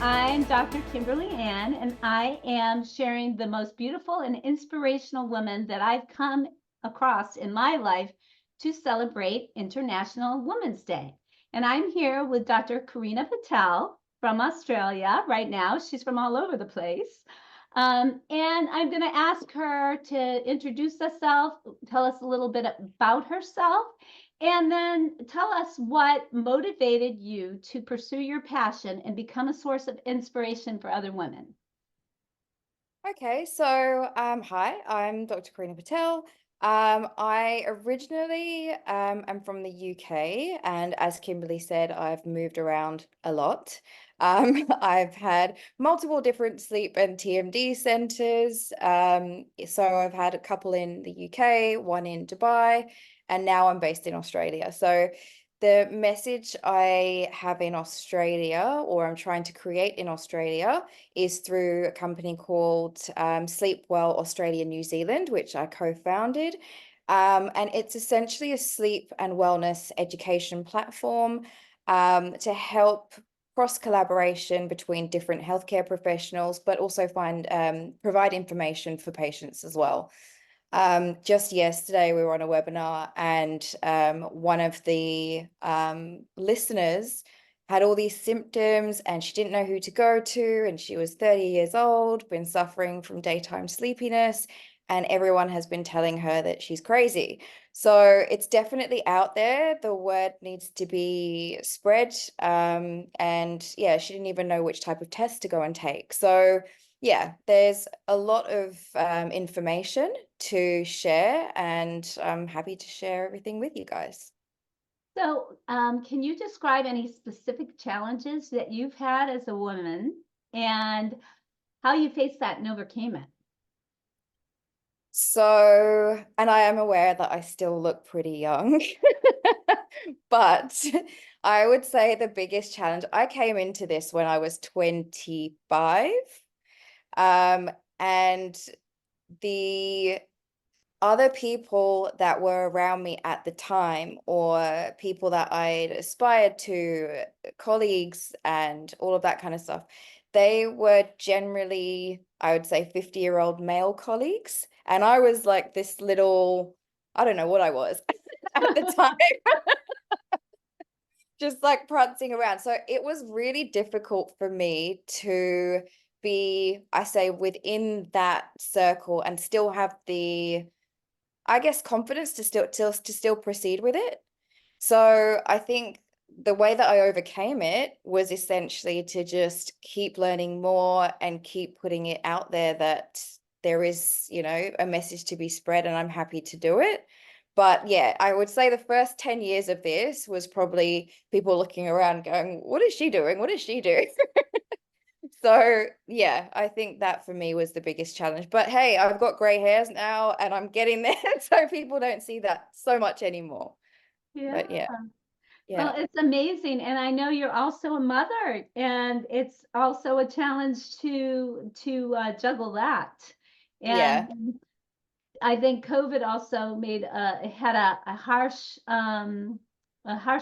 I'm Dr. Kimberly Ann, and I am sharing the most beautiful and inspirational women that I've come across in my life to celebrate International Women's Day. And I'm here with Dr. Karina Patel from Australia right now. She's from all over the place. And I'm going to ask her to introduce herself, tell us a little bit about herself, and then tell us what motivated you to pursue your passion and become a source of inspiration for other women. Okay, so hi, I'm Dr. Karina Patel. I originally am from the UK, and as Kimberly said, I've moved around a lot. I've had multiple different sleep and TMD centers. So I've had a couple in the UK, one in Dubai, and now I'm based in Australia. So the message I have in Australia, or I'm trying to create in Australia, is through a company called Sleep Well Australia New Zealand, which I co-founded. And it's essentially a sleep and wellness education platform to help cross collaboration between different healthcare professionals, but also provide information for patients as well. Just yesterday, we were on a webinar, and one of the listeners had all these symptoms and she didn't know who to go to. And she was 30 years old, been suffering from daytime sleepiness, and everyone has been telling her that she's crazy. So it's definitely out there. The word needs to be spread. And yeah, she didn't even know which type of test to go and take. So yeah, there's a lot of information to share, and I'm happy to share everything with you guys. So, can you describe any specific challenges that you've had as a woman and how you faced that and overcame it? So, and I am aware that I still look pretty young, but I would say the biggest challenge, I came into this when I was 25. Um, and the other people that were around me at the time, or people that I'd aspired to, colleagues and all of that kind of stuff, they were generally, I would say, 50-year-old male colleagues. And I was like this little, I don't know what I was at the time, just like prancing around. So it was really difficult for me to be, I say, within that circle and still have the, I guess, confidence to still proceed with it. So I think the way that I overcame it was essentially to just keep learning more and keep putting it out there that there is, a message to be spread, and I'm happy to do it. But yeah, I would say the first 10 years of this was probably people looking around going, what is she doing? What is she doing? So yeah, I think that for me was the biggest challenge. But hey, I've got gray hairs now and I'm getting there, so people don't see that so much anymore. Yeah. But yeah, Well, yeah, it's amazing. And I know you're also a mother, and it's also a challenge to juggle that. yeah, And I think COVID also had a harsh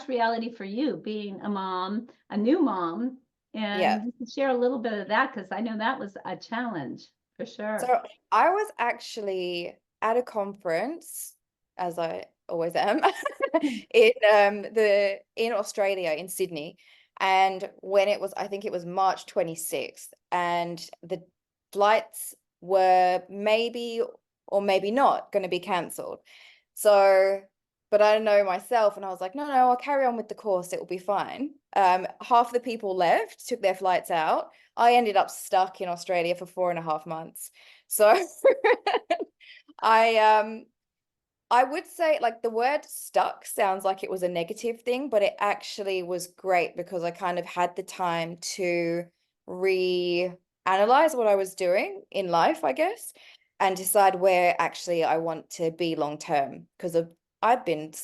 reality for you being a mom, a new mom, yeah. and you can share a little bit of that because I know that was a challenge for sure. So I was actually at a conference, as I always am, in Australia, in Sydney. And when it was, I think it was March 26th, and the flights were maybe or maybe not going to be cancelled. So, but I know myself, and I was like, no, no, I'll carry on with the course. It will be fine. Half the people left, took their flights out. I ended up stuck in Australia for 4.5 months. So I I would say, like, the word stuck sounds like it was a negative thing, but it actually was great because I kind of had the time to reanalyze what I was doing in life, I guess, and decide where actually I want to be long term. Because I've been,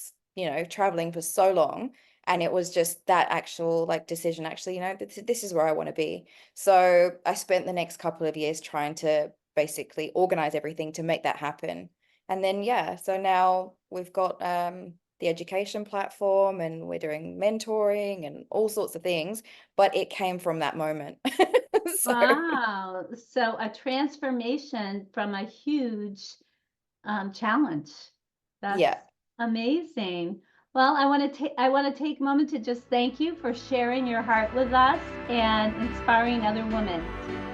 traveling for so long, and it was just that actual like decision, actually, this is where I want to be. So I spent the next couple of years trying to basically organize everything to make that happen. And then, yeah, so now we've got the the education platform, and we're doing mentoring and all sorts of things, but it came from that moment. So Wow. So a transformation from a huge challenge. yeah. That's amazing. Well, I want to take a moment to just thank you for sharing your heart with us and inspiring other women.